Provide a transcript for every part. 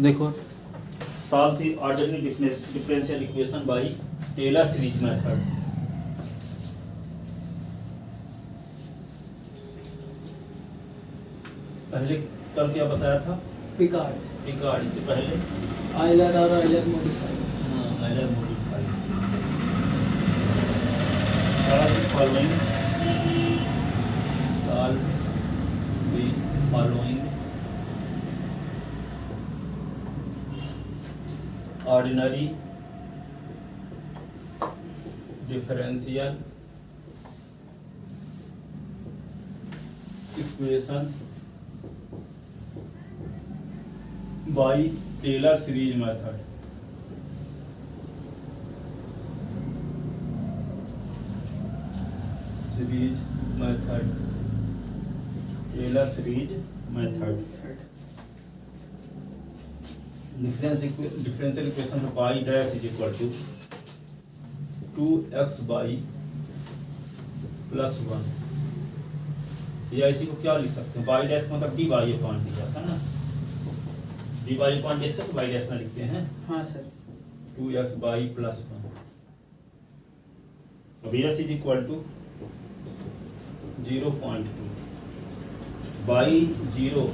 देखो solve the ordinary differential equation by Taylor series method. पहले कल क्या बताया था? Picard Picard. इसके पहले आयलर और Euler modified. Euler modified. Solve following ordinary differential equation by Taylor series method. Series method, Taylor series method. Differential equation है y dash is equal to 2xy plus 1। या इसी को क्या लिख सकते हैं? y डैश का मतलब dy अपॉन dy, ऐसा ना? dy अपॉन dy से तो y डैश ना लिखते हैं। हाँ सर। 2xy plus 1। अब x is equal to 0.2, y 0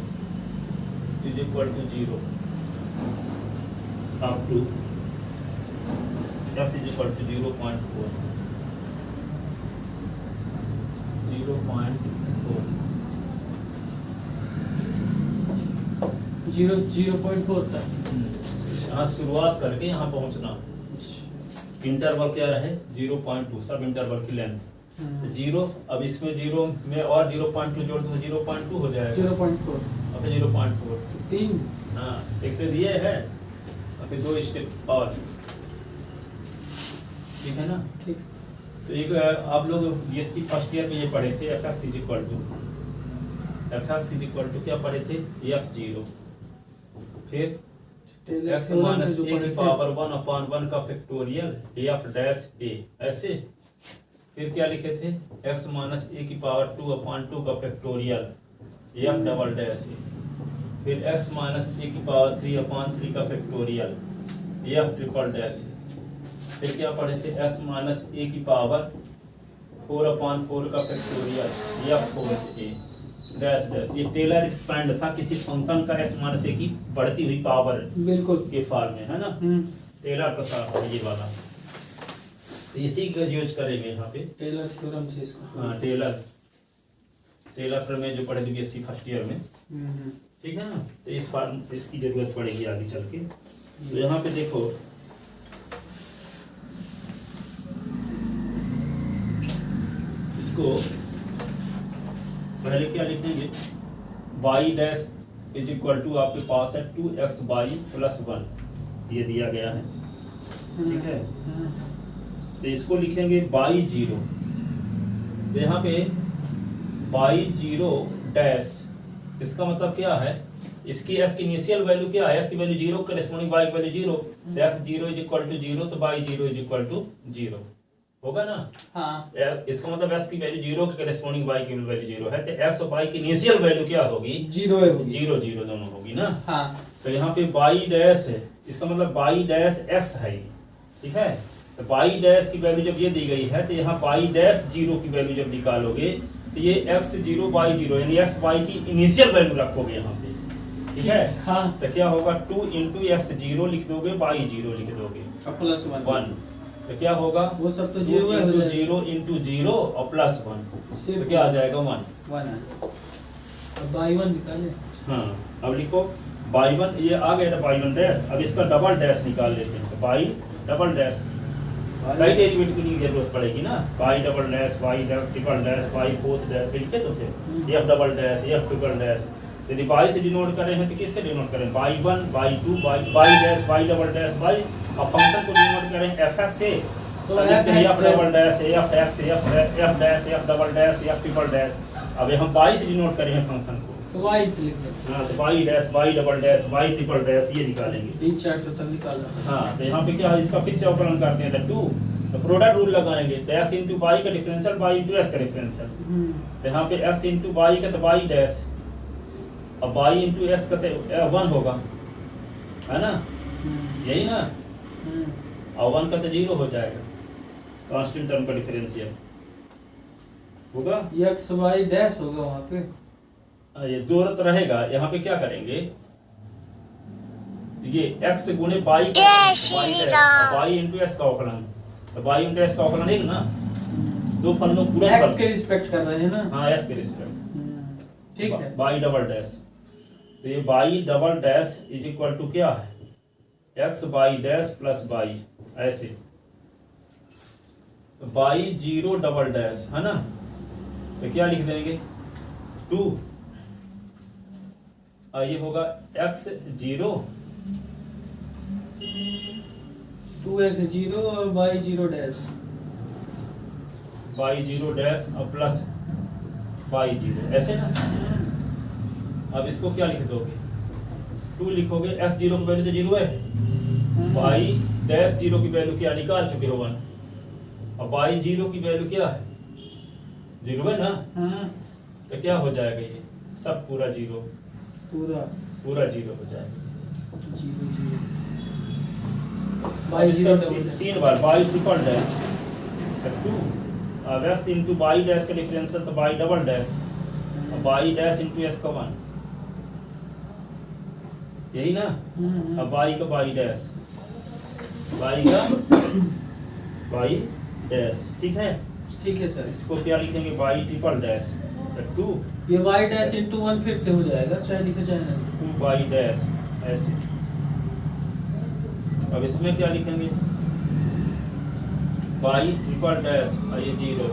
is equal to 0 up to x is equal to 0.4 0.4 तक। यहाँ शुरुआत करके यहाँ पहुँचना। इंटरवल क्या रहे? 0.2, सब इंटरवल की लेंथ। तो 0, अब इसमें 0 में और 0.2 जोड़ दो तो 0.2 हो जाएगा। 0.4 अब 0.4 3। हाँ, एक तो दिए है, अभी 2 स्टेप और, ठीक है ना? ठीक। तो एक आप लोग बीएससी फर्स्ट ईयर में ये पढ़े थे एफ इज इक्वल टू क्या पढ़े थे? f0, फिर x माइनस ए की पावर 1/1 का फैक्टोरियल f डैश a, ऐसे। फिर क्या लिखे थे? x माइनस ए की पावर 2/2 का factorial f double dash a। फिर x माइनस ए की पावर 3/3 का factorial f triple dash a। फिर क्या पढ़े थे? s माइनस ए की पावर 4/4 का factorial f 4a dash dash. ये टेलर एक्सपेंड था किसी फंक्शन का s माइनस ए की बढ़ती हुई पावर बिल्कुल के फॉर्म में, है ना? टेलर प्रसार है ये वाला, तो इसी का यूज करेंगे यहाँ पे। टेलर थ्योरम से इसको। हाँ, टेलर प्रमेय जो पढ़े थे बीएससी फर्स्ट ईयर में, ठीक है ना? तो इस फॉर्म इसकी जरूरत पड़ेगी आगे चल के। तो यहाँ पे देखो, इसको पहले क्या लिखेंगे? y dash is equal to आपके पास है 2xy प्लस 1, ये दिया गया है, ठीक है? तो इसको लिखेंगे y0। तो यहाँ पे y0 डैश, इसका मतलब क्या है? इसकी s की इनिशियल वैल्यू क्या है? s की वैल्यू 0, करेस्पॉन्डिंग y की वैल्यू 0, तो s0 इज इक्वल टू 0, तो y0 इज इक्वल टू 0 होगा ना? हाँ। इसका मतलब s की वैल्यू 0 के करेस्पॉन्डिंग y की वैल्यू 0 है, तो s और y की इनिशियल वैल्यू क्या होगी? 0 होगी। 0 0 दोनों होगी ना? हाँ। तो यहाँ पे y डैश है, इसका मतलब y डैश s है, ठीक है? तो y डैश की वैल्यू जब ये दी गई है, तो यहाँ y डैश 0 की वैल्यू जब निकालोगे तो ये x0 y0 यानी s y की इनिशियल वैल्यू रखोगे यहाँ पे, ठीक है? हाँ। तो क्या होगा? 2 into x0 लिख दोगे, y0 लिख दोगे, और प्लस 1। तो क्या होगा? वो सब तो 0 0 into 0 into 0 और प्लस 1, तो क्या आ जाएगा? 1 है। अब y1 निकाले। हाँ, अब लिखो y1, ये आ गया था y1 डैश। अब इसका डबल डैश निकाल लेते हैं, तो y डबल डैश, कई डेरिवेटिव की जरूरत पड़ेगी ना? y double dash, y triple dash, y fourth dash पे लिखे तो थे, f double dash, f triple dash. यदि y से डिनोट करें हैं तो किससे डिनोट करें? y1 y2 y dash, y double dash, y। अब फंक्शन को डिनोट करें f से, तो लिखते हैं f double dash, f x, f dash, f double dash, f triple dash. अब हम y से डिनोट करें हैं फंक्शन को, तो y से लिख देते हाँ, तो y dash, y double dash, y triple dash, ये निकालेंगे। 3 4 तक निकाला। हाँ, तो यहाँ पे क्या है? इसका फिर से अवकलन करते हैं, तो 2, तो प्रोडक्ट रूल लगाएंगे, तो s इंटू y का डिफरेंशियल, y इंटू s का डिफरेंशियल। तो यहाँ पे s इंटू y का तो y डैश, अब y इंटू s का 1 होगा, है ना, यही ना, और 1 का तो 0 हो जाएगा, कांस्टेंट टर्म का डिफरेंशियल होगा, एक्स वाई डैश होगा वहाँ पे। ये दो रत रहेगा। यहाँ पे क्या करेंगे, ये x गुणे y y इंटू एस का अवकलन, तो y इंटू एस का अवकलन एक ना, दो फलनों पूरा एक्स के रिस्पेक्ट कर रहे हैं ना। हाँ s के रिस्पेक्ट, ठीक है। y डबल डैश, तो ये y double dash is equal to क्या है, x y dash plus y, ऐसे, तो y 0 डबल डैश है ना, तो क्या लिख देंगे 2, ये होगा x 0 2x 0 और y 0 डैश, y 0 डैश और प्लस y 0, ऐसे ना। अब इसको क्या लिख दोगे, 2 लिखोगे, x 0 की वैल्यू तो 0 है, y डैश 0 की वैल्यू क्या निकाल चुके हो 1, और y 0 की वैल्यू क्या है 0 है ना, तो क्या हो जाएगा, ये सब पूरा 0, पूरा 0 हो जाएगा। 0 0 अब इसका 3 बार y ट्रिपल डैश, तो 2 अब x इंटू y डैश का डिफरेंशियल, तो y डबल डैश, अब y डैश इंटू s का 1, यही ना, अब y का y डैश, y का y डैश, ठीक है। ठीक है सर। इसको क्या लिखेंगे, y ट्रिपल डैश, तो 2 ये y डैश इंटू 1 फिर से हो जाएगा, चाहे लिखे चाहे नहीं। 2y डैश, ऐसे। अब इसमें क्या लिखेंगे, y ट्रिपल डैश और ये 0,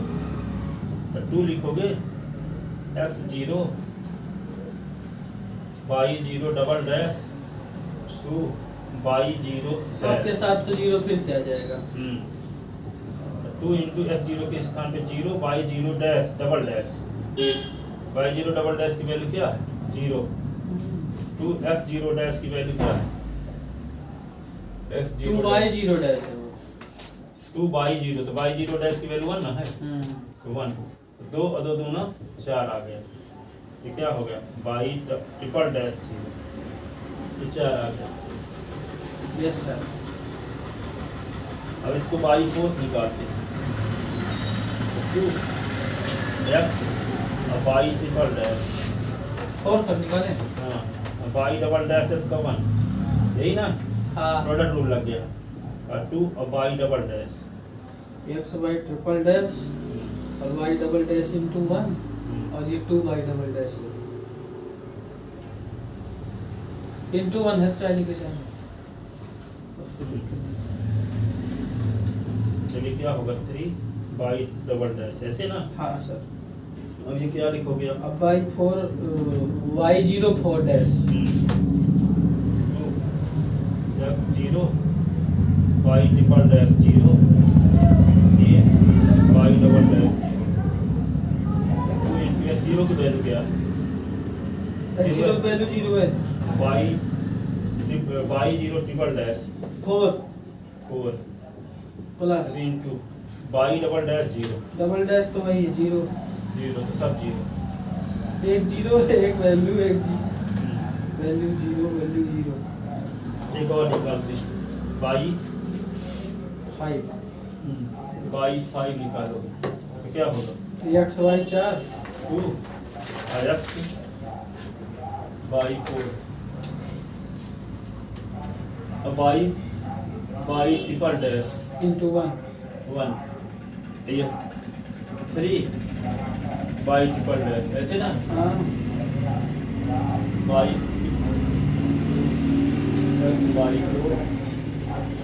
तो 2 लिखोगे, x 0 y 0 double dash 2 y 0 सबके साथ तो 0 फिर से आ जाएगा। 2 इंटू एस 0 के स्थान पे 0 y 0 dash double dash, y 0 double dash की वैल्यू क्या है 0, 2 s 0 डैश की वैल्यू क्या है, s 0 2y 0 डैश है वो। 2 y 0, तो y 0 डैश की वैल्यू 1 ना है, तो 1, 2 और 2 दूना 4 आ गया, ये क्या हो गया y ट्रिपल डैश 0, ये 4 आ गया। Yes sir. अब इसको y 4 निकालते हैं, 2 x और y ट्रिपल डैश, और कब निकालें? हाँ, अब y डबल डैश s का 1, यही ना, हाँ। प्रोडक्ट रूल लग गया, और 2 और y double dash, x y triple dash और y डबल डैश इंटू 1 और ये 2y डबल डैश इंटू 1 है, चाहे लिखे चाहे उसको लिख के। चलिए क्या होगा 3 y डबल डैश, ऐसे ना। हाँ सर। अब ये क्या लिखोगे आप, अब y 4 y 0 4 dash 2 x 0 y triple dash 0 ये y double dash 0, 2 into s 0 की वैल्यू क्या है, x 0 की वैल्यू 0 है, y 0 triple dash 4 plus into y double dash 0, double dash तो वही है 0 0 तो सब 0, एक 0 है, एक वैल्यू, एक वैल्यू 0 वैल्यू 0। एक और निकालते हैं, y 5 निकालोगे तो क्या होगा, x y 4 2 और x y 4, अब y ट्रिपल डैश इंटू 1 ये 3 y ट्रिपल डैश, ऐसे ना, हाँ y प्लस y 4,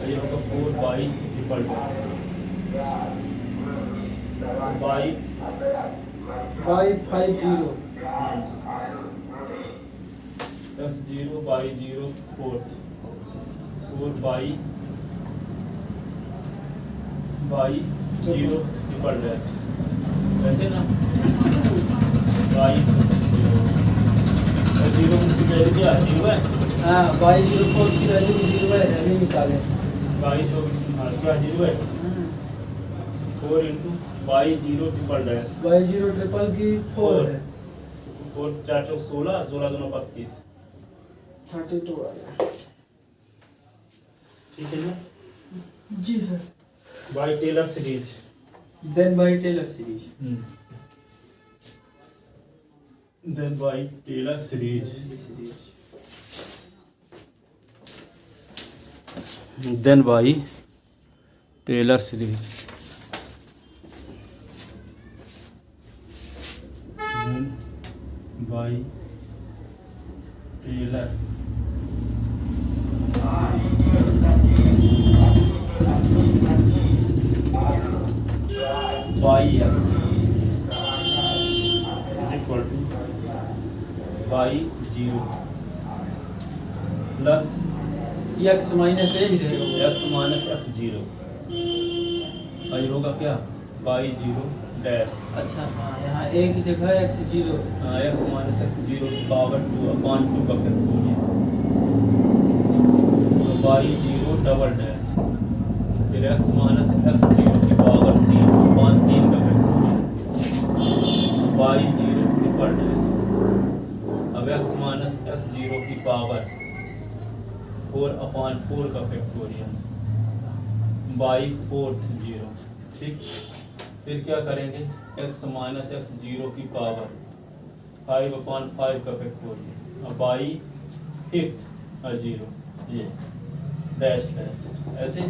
ये होगा 4y triple dash, y y 5 0 plus 0 y 0 4 y 0 triple dash, ऐसे ना, y 0 की वैल्यू क्या है 0 है, हाँ y 0 4 की वैल्यू 0 है, अभी निकालें। y 0 क्या 0 है, 4 into y 0 triple dash, y 0 triple की 4 है, 4 4 चौक 16, 16 दूना 32, 32 आ गया। ठीक है ना? जी sir. By Taylor series. Then by Taylor series. Then by Taylor series. Then by Taylor series. Then by Taylor y x equal to y 0 plus x minus a ही रहेगा। एक्स माइनस एक्स 0 और ये होगा क्या by 0 dash. अच्छा हाँ, यहाँ ए की जगह एक्स 0। एक्स माइनस एक्स 0 की पावर 2/2 का फैक्टोरियल तो बाई 0 डबल डैश फिर एक्स माइनस एक्स 0 की पावर 3/3 का फैक्टोरियल बाई 0 ट्रिपल डैश। अब एक्स माइनस एक्स 0 की पावर 4/4 का फैक्टोरियल बाई 4th 0। ठीक, फिर क्या करेंगे एक्स माइनस एक्स 0 की पावर 5/5 का फैक्टोरियल अब बाई 5th 0 ये डैश डैश ऐसे।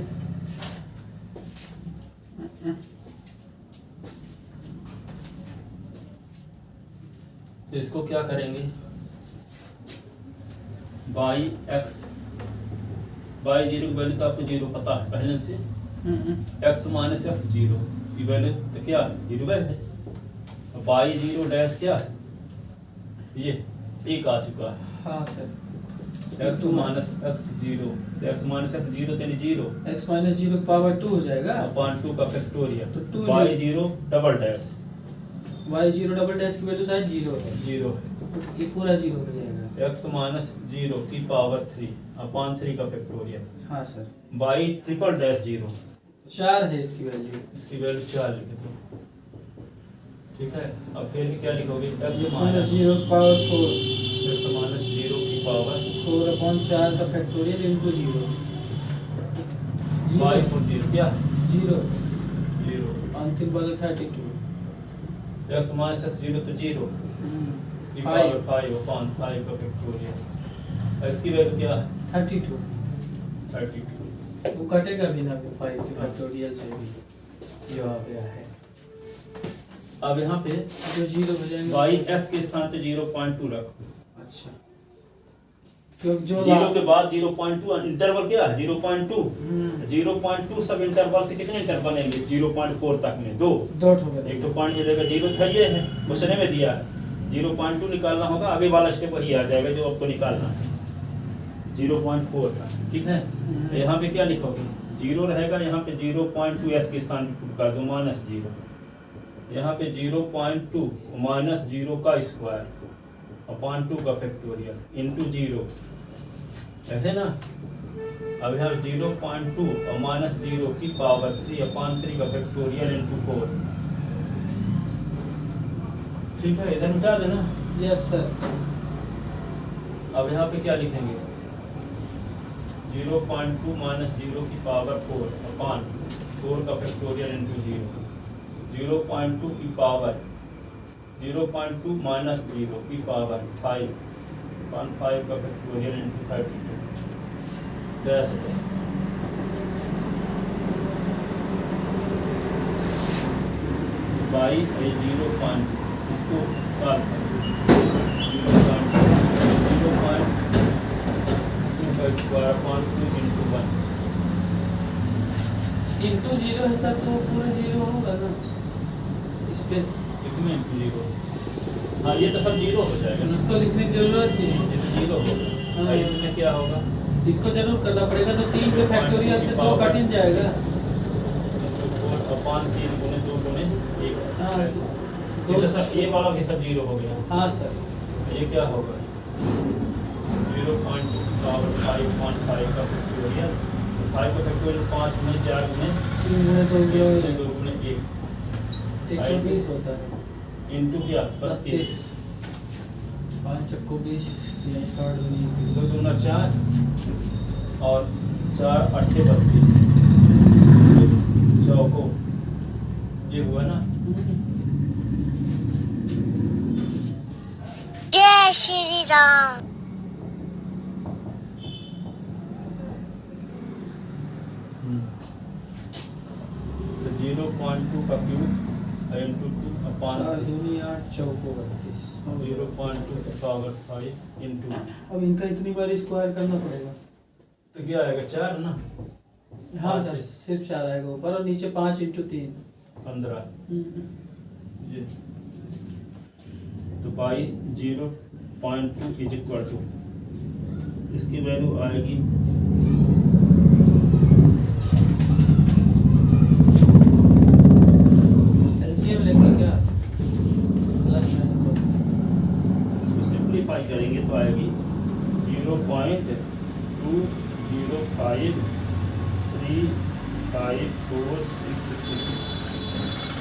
तो इसको क्या करेंगे बाई एक्स बाई 0 की वैल्यू तो आपको 0 पता है पहले से। एक्स माइनस एक्स 0 की वैल्यू तो क्या 0 है। बाई 0 डैश क्या है ये 1 आ चुका है। हाँ sir. X minus x 0 x minus x 0 यानी 0 एक्स माइनस 0 की पावर 2 हो जाएगा अपॉन 2 का फैक्टोरियल तो 2 by 0 double dash y 0 double dash की वैल्यू शायद 0 है। 0 ये पूरा 0 हो जाएगा। एक्स माइनस 0 की पावर 3/3 का फैक्टोरियल हाँ सर। बाई ट्रिपल डैश 0 4 है इसकी वैल्यू। इसकी वैल्यू 4 लिखे तो ठीक है। अब फिर क्या लिखोगे एक्स एक्स माइनस माइनस 0 की पावर 4 एक्स माइनस 0 की पावर 4/4 का फैक्टोरियल इंटू 0 बाई 4 क्या 0 0 अंतिम वाला 32 एक्स माइनस 0 तो 0 की पावर 5/5 का फैक्टोरियल इसकी वैल्यू क्या है 32 32। वो कटेगा भी ना 5 के फैक्टोरियल से भी ये आ गया है। अब यहाँ पे जो 0 हो जाएंगे बाई एस के स्थान पे 0.2 रखो। अच्छा क्योंकि जो 0 के बाद 0.2 इंटरवल क्या है 0.2 0.2 सब इंटरवल से कितने इंटरवल लेंगे 0.4 तक में दो ठोकर एक तो पॉइंट मिलेगा 0 था ये है क्वेश्चन में दिया है 0.2 निकालना होगा आगे वाला स्टेप वही आ जाएगा जो आपको निकालना है 0.4 का। ठीक है यहाँ पे क्या लिखोगे 0 रहेगा यहाँ पे 0.2 एस के स्थान पे कर दो -0 यहाँ पे 0.2 -0 का स्क्वायर अपॉन 2 का फैक्टोरियल इंटू 0 ऐसे ना। अब यहाँ 0.2 और -0 की पावर 3/3 का फैक्टोरियल इंटू 4। ठीक है इधर मिटा देना। Yes sir. अब यहाँ पे क्या लिखेंगे 0.2 -0 की पावर 4/4 का फैक्टोरियल इंटू 0 0.2 की पावर 0.2 -0 की पावर 5/5 का factorial into 32 dash dash. By 0.2 इसको सॉल्व करो 0.2 का स्क्वायर अपॉन 2 इंटू 1 इंटू 0 है सर तो पूरा 0 होगा ना इस पे इसमें इंटू 0 हाँ ये तो सब 0 हो जाएगा ना इसको लिखने की जरूरत ही नहीं। ये 0 होगा और इसमें क्या होगा इसको जरूर करना पड़ेगा तो 3 के फैक्टोरियल से 2 कट जाएगा अपॉन 3 गुने 2 गुने 1 हाँ, ऐसा दो ये तो सब ये वाला भी सब 0 हो गया। हाँ सर। ये क्या होगा 0.2 पावर 5/5 का फैक्टोरियल 5 का फैक्टोरियल 5 गुने 4 गुने 3 गुने 2 गुने 1 120 होता है इंटू क्या 32 5 चक्को 20 3 60 2 दूना 4 और 4 8 32 चौको ये हुआ ना। जय श्री राम। तो 0.2 का क्यूब इंटू 2 अपॉन 4 दूनी 8 चौको 32। 0.2 का पावर 5 इंटू, अब इनका इतनी बार स्क्वायर करना पड़ेगा। तो क्या आएगा 4 ना। हाँ सर, सिर्फ 4 आएगा ऊपर और नीचे 5 इंटू 3 15 ये। तो बाई 0.2 इज इक्वल टू, इसकी वैल्यू आएगी एलसीएम लेंगे क्या? प्लस माइनस इसको सिंप्लीफाई करेंगे तो आएगी 0.20535466।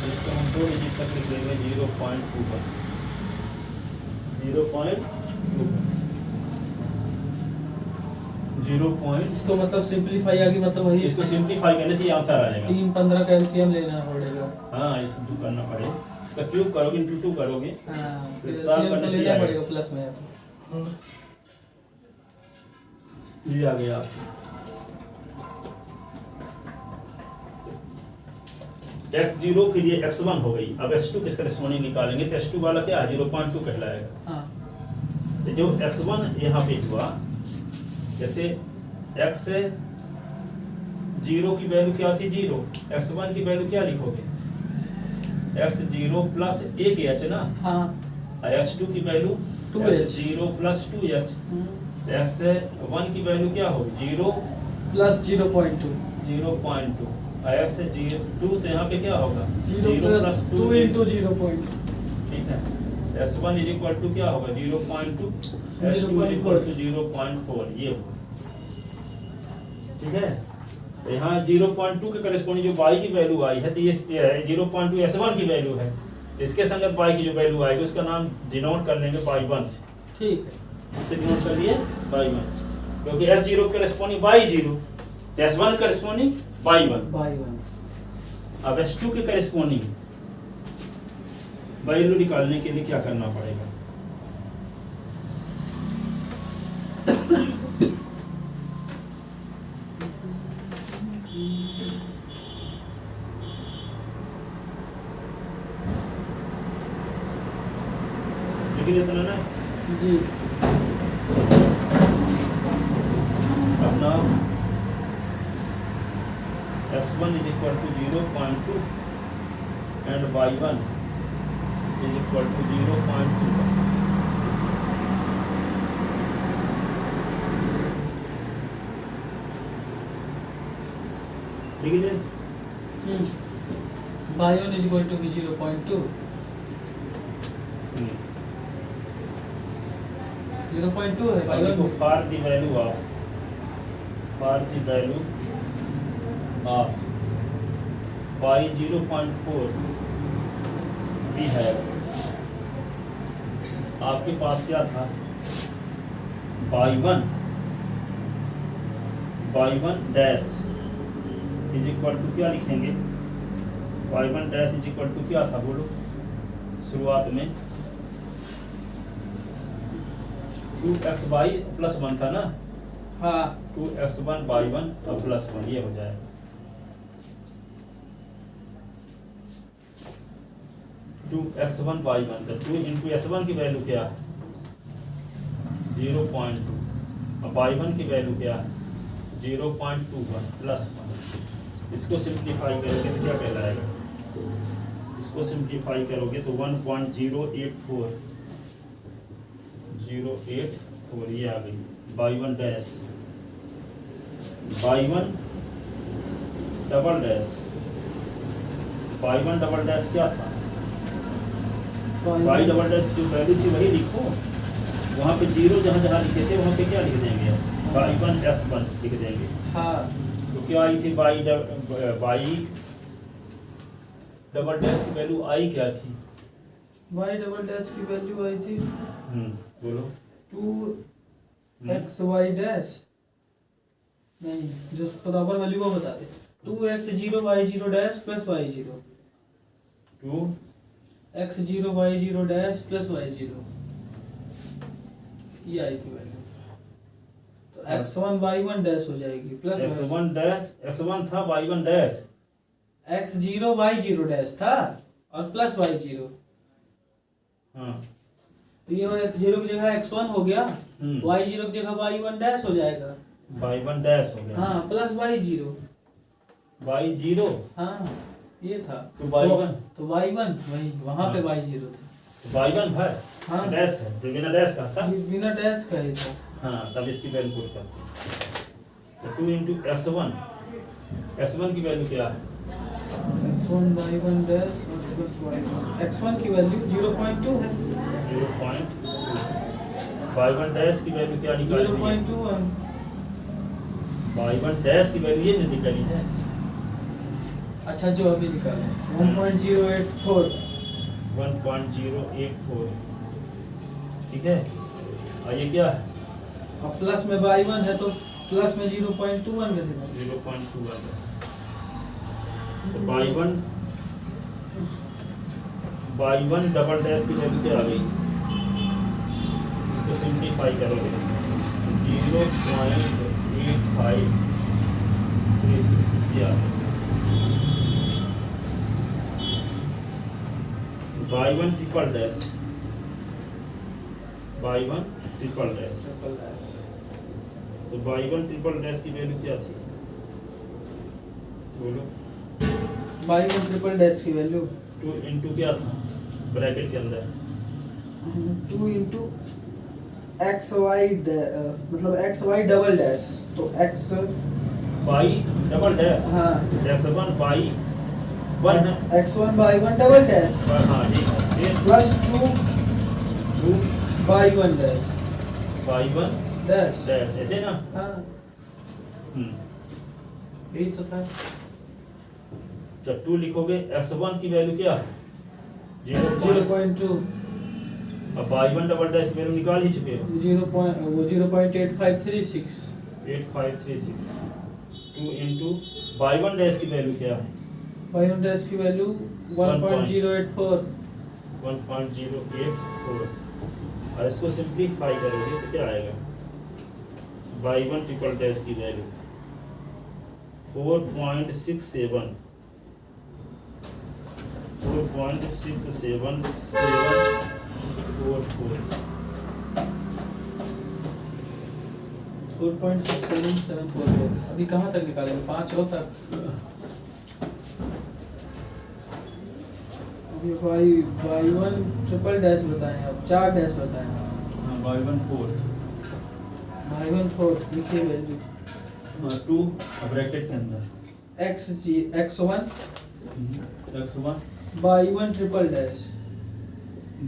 इसको हम 2 डिजिट तक लिख लेंगे 0.2 पर 0.2 इसको मतलब सिंपलीफाई आगे मतलब वही इसको सिंप्लीफाई करने से ये आंसर आ जाएगा। 3 15 का एलसीएम लेना पड़ेगा। हाँ इसको जो करना पड़ेगा, इसका क्यूब करोगे इंटू 2 करोगे हाँ फिर फिर साफ एलसीएम करने तो से लेना आएगा। पड़ेगा प्लस में। ये आ गया x0, फिर ये x1 हो गई। अब x2 किसका रिस्पॉन्डिंग निकालेंगे तो x2 वाला क्या है 0.2 कहलाएगा। हाँ तो जो x1 यहाँ पे हुआ, जैसे x 0 की वैल्यू क्या थी 0, x1 की वैल्यू क्या लिखोगे x0 प्लस 1h ना, हाँ x2 की value 2h x0 plus 2h। x1 की वैल्यू क्या होगी 0 प्लस 0.2 0.2 x 2 तो यहाँ पे क्या होगा 0 प्लस 2 इंटू 0.2। ठीक है। S1 इज इक्वल टू क्या होगा 0.2, S2 इज इक्वल टू 0.4 ये होगा। ठीक है। तो यहाँ 0.2 के करेस्पॉन्डिंग जो y की वैल्यू आई है तो ये 0.2 S1 की वैल्यू है। इसके संगत y की जो वैल्यू आएगी उसका नाम डिनोट कर लेंगे y1 से। ठीक है, इससे डिनोट कर लिए y1, क्योंकि S0 के करेस्पॉन्डिंग y0, S1 के करेस्पॉन्डिंग y1। अब S2 के करेस्पॉन्डिंग वैल्यू निकालने के लिए क्या करना पड़ेगा लेकिन इतना ना जी अपना S1 is equal to 0.2 and y1 is equal to 0.2। ठीक है जी। y1 is equal to 0.2 0.2 है y1 को y1 for the value of y 0.4 भी है। आपके पास क्या था y1 dash is equal to क्या लिखेंगे y1 dash is equal to क्या था बोलो शुरुआत में 2xy प्लस 1 था ना। हाँ 2x1 y1 और प्लस 1 ये हो जाएगा। 2x1 y1 तो 2 इंटू s1 की वैल्यू क्या 0.2 और y1 की वैल्यू क्या 0.21 प्लस 1। इसको सिंप्लीफाई करोगे तो क्या कहलाएगा, इसको सिंप्लीफाई करोगे तो 1.084 ये आ गई y1 dash y1 double dash क्या था y डबल डैश की जो वैल्यू थी वही लिखो। वहाँ पे 0 जहाँ जहाँ लिखे थे वहाँ पे क्या लिख देंगे y1 s1 लिख देंगे। हाँ तो क्या आई थी y डबल डैश की वैल्यू आई क्या थी y डबल डैश की वैल्यू आई थी बोलो 2xy डैश नहीं, जो प्रॉपर वैल्यू वो बता दे। 2x0 y0 dash plus y0, 2x0 y0 dash plus y0, ये आई थी वैल्यू। तो x1 y1 डैश हो जाएगी प्लस x1 डैश, x1 था y1 dash, x0 y0 dash था और प्लस y0। हाँ तो ये x0 की जगह x1 हो गया, y0 की जगह y1 डैश हो जाएगा, y1 डैश हो गया। हाँ प्लस y0, y0 हाँ ये था। तो y1, तो y1 वही वहाँ पे y0 था, तो y1 है, हाँ डैश है, तो बिना डैश का था। बिना डैश का ही था। हाँ तब इसकी वैल्यू पुट कर। तो 2 इंटू S1 की वैल्यू क्या है? x1 y1 डैश और प्लस y1, x1 की वैल्यू 0.2 है, 0.2, y1 डैश की वैल्यू क्या निकाली? 0.21, y1 डैश की वैल्यू ये निकाली है। अच्छा जो अभी निकाले 1.084, 1.084, ठीक है। और ये क्या है? और प्लस में y1 है तो प्लस में 0.21 कर देना। 0.21, तो y1 डबल डैश की वैल्यू क्या आ गई? इसको सिंप्लीफाई करोगे 0.8536 दिया। y1 triple dash, y1 triple dash, तो y1 ट्रिपल डैश की वैल्यू क्या थी? बोलो। y1 ट्रिपल डैश की वैल्यू 2 इंटू क्या था ब्रैकेट के अंदर? 2 इंटू एक्स वाई मतलब एक्स वाई डबल डैश, तो एक्स y डबल डैश, हाँ x1 y1 है, x1 y1 डबल डैश हाँ ठीक है, फिर plus 2 2 y1 dash y1 dash, dash, ऐसे ना। हाँ यही तो था। जब 2 लिखोगे x1 की वैल्यू क्या? 0.2, अब y1 डबल डैश की वैल्यू निकाल ही चुके हो, 0.8536, 8536। 2 इंटू y1 डैश की वैल्यू क्या है? y1 डैश की वैल्यू 1.084, 1.084, और इसको सिंप्लीफाई करोगे तो क्या आएगा? y1 ट्रिपल डैश की वैल्यू 4.67744, अभी कहाँ तक निकालेंगे? 5 और तक। अभी y1 ट्रिपल डैश बताएं, अब 4 डैश बताएं। y1 4, y1 4 लिखिए वैल्यू 2 ब्रैकेट के अंदर x1 x1 y1 triple dash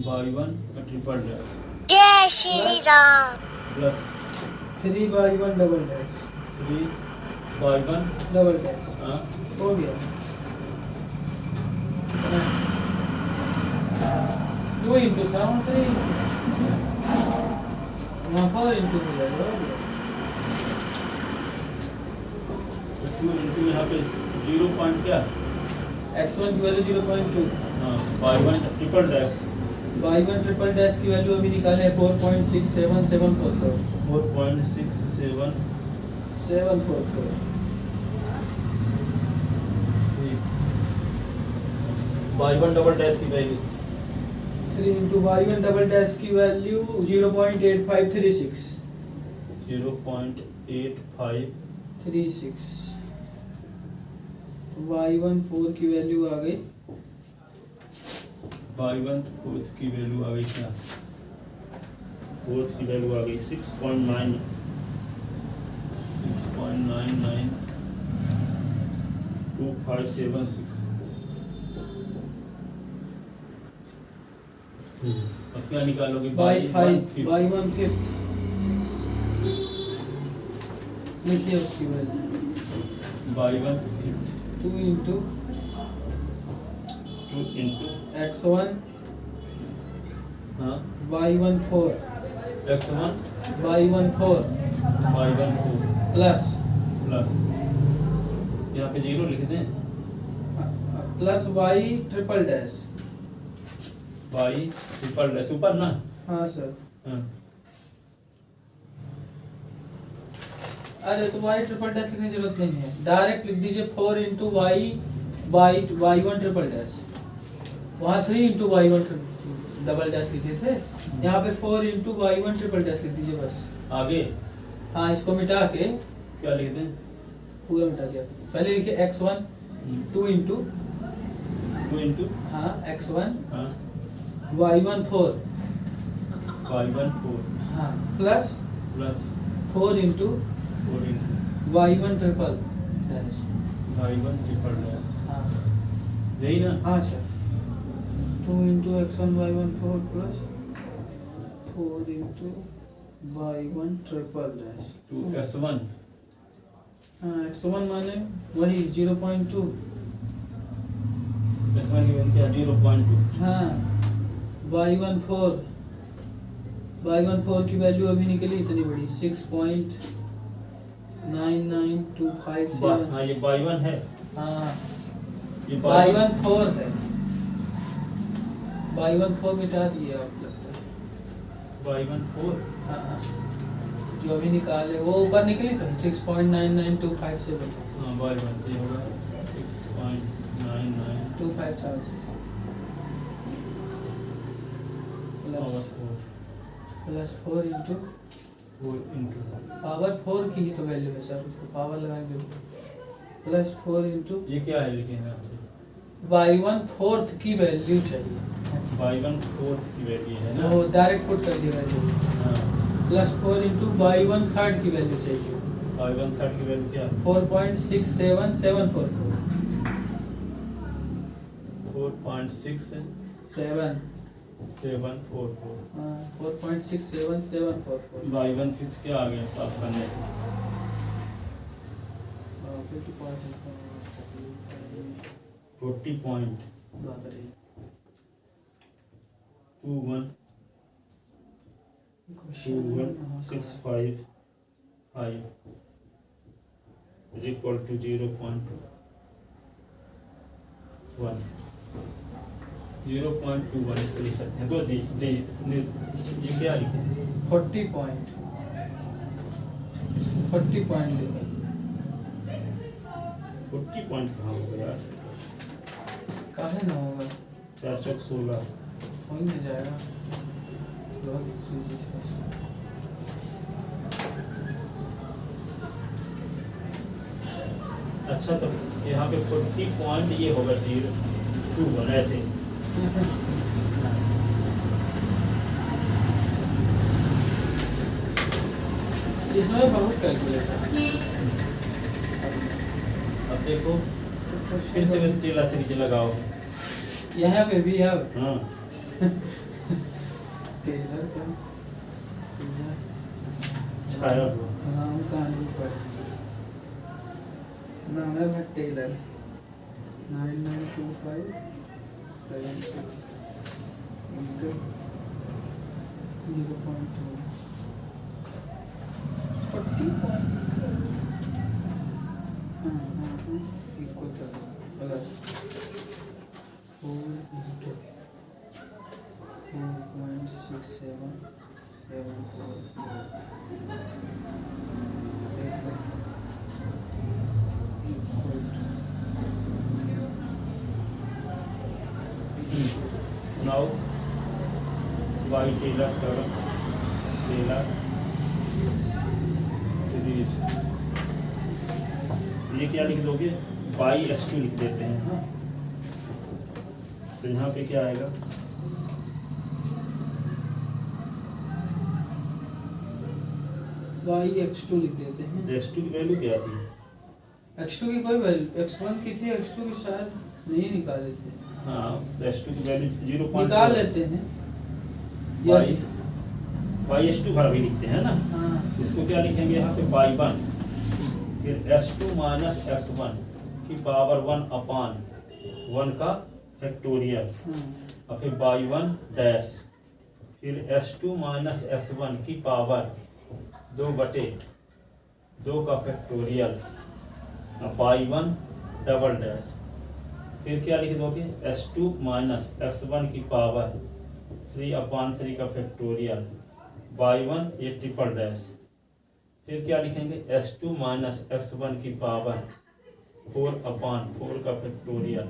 y1 triple dash जय Shri Ram. Plus 3y1 double dash 3y1 double dash हो गया। 2 इंटू था 3 वहाँ 4 इंटू हो जाएगा, हो गया। 2 इंटू यहाँ पे 0 पॉइंट क्या? x1 की वैल्यू 0.2, हाँ y1 triple dash, y1 triple dash की वैल्यू अभी निकाले 4.67744, 4.67744। y1 डबल डैश की value 3 into y1 double dash की वैल्यू 0.8536, 0.8536, y1 4 की वैल्यू आ गई y1 फोर्थ की वैल्यू आ गई क्या? फोर्थ की वैल्यू आ गई 6.992576। अब क्या निकालोगे? y1 फिफ्थ लिखिए उसकी value y1 2 into 2 into x1 हाँ y1 4 x1 y1 4 y1 4 plus plus यहाँ पे 0 लिख दें, plus y triple dash. Y triple dash ऊपर ना। हाँ सर। हाँ। अरे तो वाई ट्रिपल डैश लिखने की जरूरत नहीं है, डायरेक्ट लिख दीजिए 4 into y y one triple dash. वहाँ 3 into y one double dash लिखे थे, यहाँ पे 4 into y one triple dash लिख दीजिए बस। आगे हाँ, इसको मिटा के क्या लिख दें? पूरा मिटा दिया। पहले लिखिए x1 2 इंटू 2 इंटू हाँ x1 हाँ y1 4 y1 4 हाँ plus plus 4 into 4 into y1 triple dash. y1 triple dash, हाँ यही ना? हाँ sir. 2 into x1 y1 4 plus 4 into y1 triple dash 2s1 हाँ x1 माने वही 0.2 s1 की वैल्यू क्या? 0.2। हाँ y1 4 की वैल्यू अभी निकली इतनी बड़ी 6.99257। हाँ ये y1 है, हाँ ये y1 4 है, y1 4 मिटा दिए आप लगता है। y1 4 हाँ जो अभी निकाले वो ऊपर निकली तो 6.99257। हाँ y1 ये होगा 6.99 2576 प्लस 4 इंटू 4 इंटू पावर 4 की ही तो वैल्यू है सर, उसको पावर लगाएंगे प्लस 4 इंटू ये क्या है लिखे हैं? y1 4th की वैल्यू चाहिए, y1 4 की वैल्यू है ना? वो डायरेक्ट पुट कर दिया वैल्यू। हाँ प्लस 4 इंटू y1 3rd की वैल्यू चाहिए, y1 3 की वैल्यू क्या? 4.67744 4.6744 हाँ 4.67744 y1 फिर क्या आ गया साफ करने से? 40 पॉइंट 2165 is equal to 0.1 0.21 इसको लिख सकते हैं। तो ये क्या लिखे? 40 पॉइंट 40 पॉइंट लिखा 40 पॉइंट कहाँ होगा यार? काहे ना होगा, 4 चौक 16 हो ही नहीं जाएगा। बहुत इजी था इसमें। अच्छा तो यहाँ पे 40 पॉइंट ये होगा 0.21 ऐसे। इसमें बहुत कैलकुलेशन। अब देखो फिर से टेलर सीरीज लगाओ यहाँ पे भी अब हाँ टेलर का छाया नाम कहानी पर नाम है Taylor 992576 into 0.2 40 equal to plus 4 into 4.6744 now y Taylor term Taylor series ये क्या लिख दोगे? y(s2) लिख देते हैं। हाँ तो यहाँ पे क्या आएगा? y(x2) लिख देते हैं। x2 की वैल्यू क्या थी? x2 की कोई वैल्यू x1 की थी, x2 की शायद नहीं निकाले थे। हाँ x2 की वैल्यू 0. निकाल लेते हैं y(s2) भरा भी लिखते हैं ना। हाँ इसको क्या लिखेंगे यहाँ पे? y1 फिर s2 माइनस s1 की पावर 1/1 का फैक्टोरियल और फिर y1 डैश फिर s2 माइनस s1 की पावर 2/2 का फैक्टोरियल y1 डबल डैश, फिर क्या लिख दोगे s2 माइनस s1 की पावर 3/3 का फैक्टोरियल y1 ये ट्रिपल डैश, फिर क्या लिखेंगे s2 माइनस s1 की पावर 4/4 का फैक्टोरियल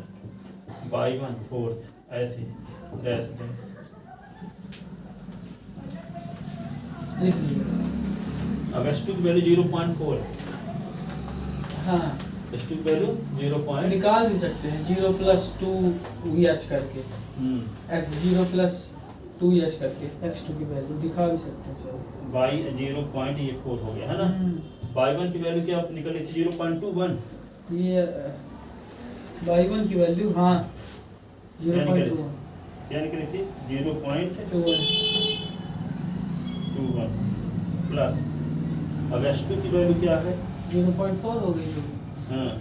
y1 फोर्थ, ऐसे डैश डैश लिख लीजिए। अब s2 की वैल्यू 0.4, हाँ s2 की वैल्यू 0. निकाल भी सकते हैं 0 + 2 h करके, x 0 + 2 h करके x2 की वैल्यू दिखा भी सकते हैं सर। y 0.4 हो गया है ना। y1 की वैल्यू क्या निकली थी 0.21, ये y1 की वैल्यू हाँ 0.21 क्या निकली थी 0.21 प्लस, अब s2 की वैल्यू क्या है 0.4 हो गई। हाँ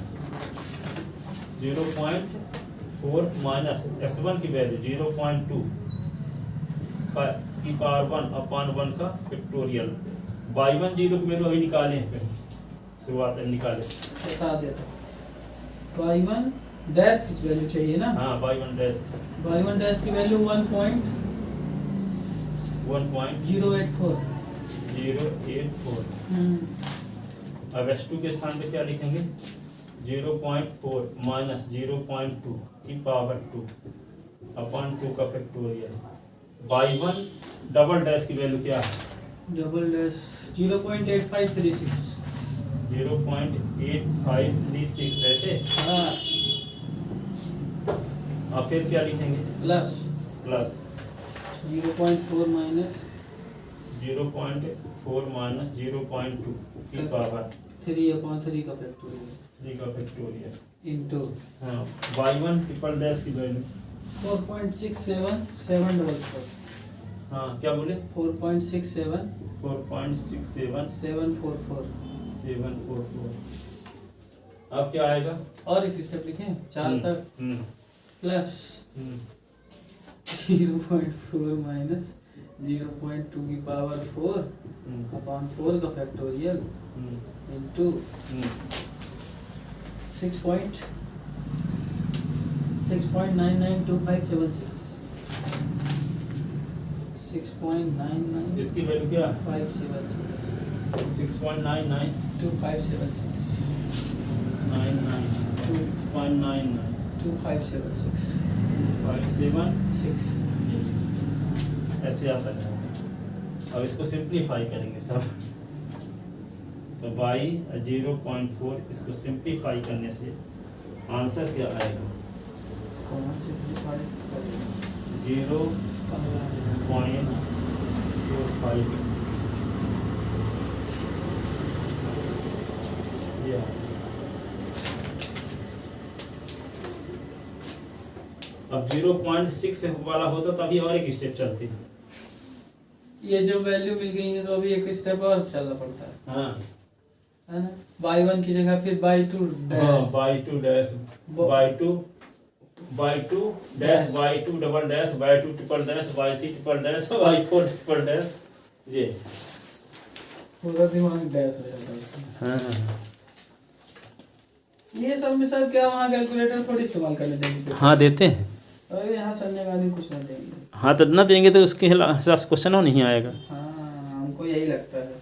0.4 माइनस s1 की वैल्यू 0.2 की पावर 1/1 का फैक्टोरियल, y1 0 की वैल्यू अभी निकाले हैं, फिर शुरुआत में निकाले बता देता y1 डैश की वैल्यू चाहिए ना। हाँ y1 डैश की वैल्यू 1.084 0.084। अब s2 के स्थान पे क्या लिखेंगे 0.4 माइनस 0.2 की पावर 2/2 का फैक्टोरियल, y1 डबल डैश की वैल्यू क्या है डबल डैश 0.8536 0.8536 ऐसे। हाँ अब फिर क्या लिखेंगे प्लस प्लस 0.4 माइनस 0.4 माइनस 0.2 की पावर 3/3 का फैक्टोरियल 3 का फैक्टोरियल इनटू हाँ y1 ट्रिपल डैश की वैल्यू 4.67744 हाँ क्या बोले 4.67 4.67 744। 744। अब क्या आएगा और एक स्टेप लिखें 4 तक प्लस 0.4 माइनस 0.2 की पावर 4/4 का फैक्टोरियल इनटू 6.992576 6.99 इसकी वैल्यू क्या 576 6.99 2576 6.99 2576 576 ऐसे आता है। अब इसको सिंप्लीफाई करेंगे सब, तो y 0.4 इसको सिंप्लीफाई करने से आंसर क्या आएगा कौन से 0.45। ये अब 0.6 वाला होता तभी और एक स्टेप चलती। ये जो वैल्यू मिल गई है तो अभी एक स्टेप और चलना पड़ता है हाँ है ना। y1 की जगह फिर y2 dash y2 dash y2 dash y2 double dash y2 triple dash y3 triple dash y4 triple dash, ये पूरा दिमाग डैश हो जाता है इसमें। हाँ ये सब में सर क्या वहाँ कैलकुलेटर थोड़ी इस्तेमाल करने देंगे। हाँ देते हैं। अरे यहाँ संजय गांधी कुछ ना देंगे। हाँ तो ना देंगे तो उसके हिसाब से क्वेश्चन नहीं आएगा। हाँ हमको यही लगता है।